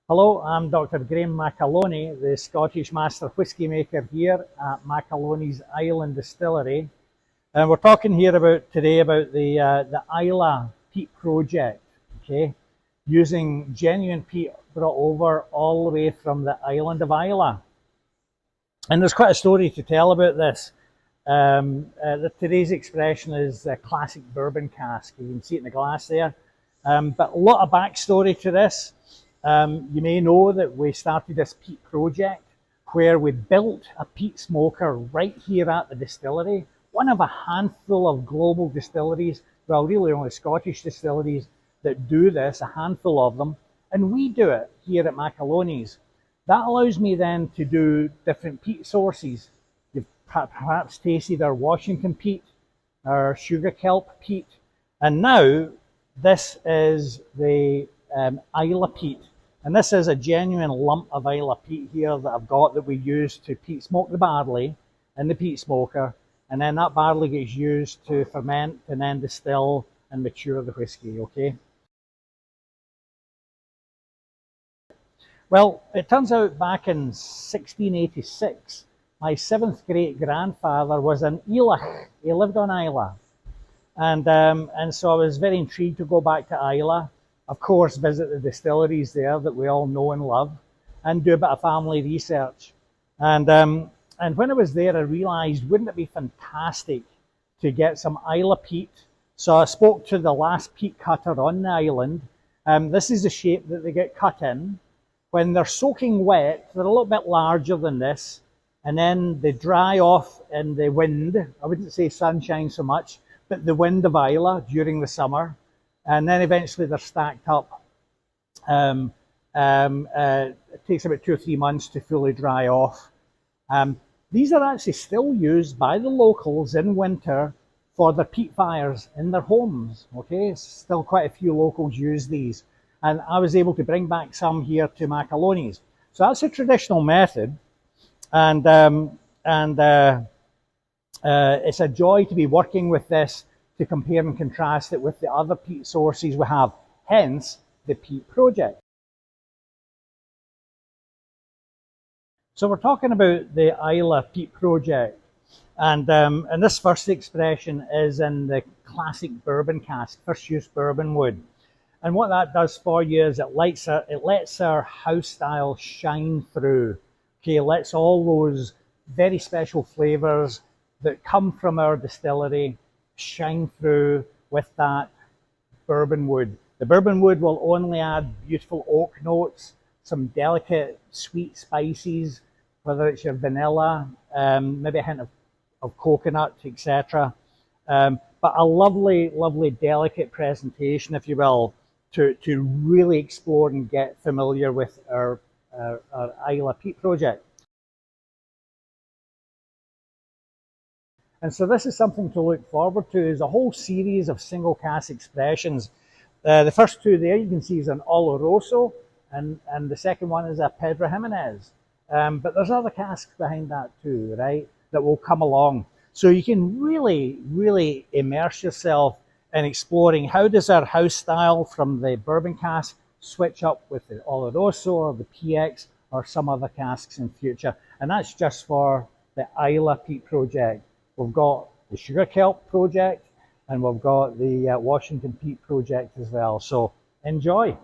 Hello, I'm Dr. Graham McAloney, the Scottish Master Whisky Maker here at McAloney's Island Distillery. And we're talking here today about the Islay peat project, okay? Using genuine peat brought over all the way from the island of Islay. And there's quite a story to tell about this. Today's expression is a classic bourbon cask. You can see it in the glass there. But a lot of backstory to this. You may know that we started this peat project where we built a peat smoker right here at the distillery, one of a handful of global distilleries, well, really only Scottish distilleries that do this, a handful of them, and we do it here at McAloney's. That allows me then to do different peat sources. You've perhaps tasted our Washington peat, our sugar kelp peat, and now this is the Islay peat. And this is a genuine lump of Islay peat here that I've got that we use to peat smoke the barley in the peat smoker. And then that barley gets used to ferment and then distill and mature the whiskey, okay? Well, it turns out back in 1686, my seventh great grandfather was in Ely. He lived on Islay. And so I was very intrigued to go back to Islay. Of course, visit the distilleries there that we all know and love, and do a bit of family research. And when I was there, I realised, wouldn't it be fantastic to get some Islay peat? So I spoke to the last peat cutter on the island. This is the shape that they get cut in. When they're soaking wet, they're a little bit larger than this, and then they dry off in the wind. I wouldn't say sunshine so much, but the wind of Islay during the summer. And then eventually they're stacked up. It takes about 2 or 3 months to fully dry off. These are actually still used by the locals in winter for their peat fires in their homes. Okay, still quite a few locals use these. And I was able to bring back some here to McAloney's. So that's a traditional method. And it's a joy to be working with this, to compare and contrast it with the other peat sources we have, hence the peat project. So we're talking about the Islay peat project, and this first expression is in the classic bourbon cask, first use bourbon wood. And what that does for you is it lets our house style shine through. Okay, it lets all those very special flavors that come from our distillery shine through with that bourbon wood. The bourbon wood will only add beautiful oak notes, some delicate sweet spices, whether it's your vanilla, maybe a hint of coconut, etc. But a lovely, lovely delicate presentation, if you will, to really explore and get familiar with our Islay peat project. And so this is something to look forward to, is a whole series of single cask expressions. The first two there you can see is an Oloroso, and the second one is a Pedro Jimenez. But there's other casks behind that too, right, that will come along. So you can really, really immerse yourself in exploring how does our house style from the bourbon cask switch up with the Oloroso or the PX or some other casks in future. And that's just for the Islay peat project. We've got the sugar kelp project, and we've got the Washington peat project as well. So enjoy.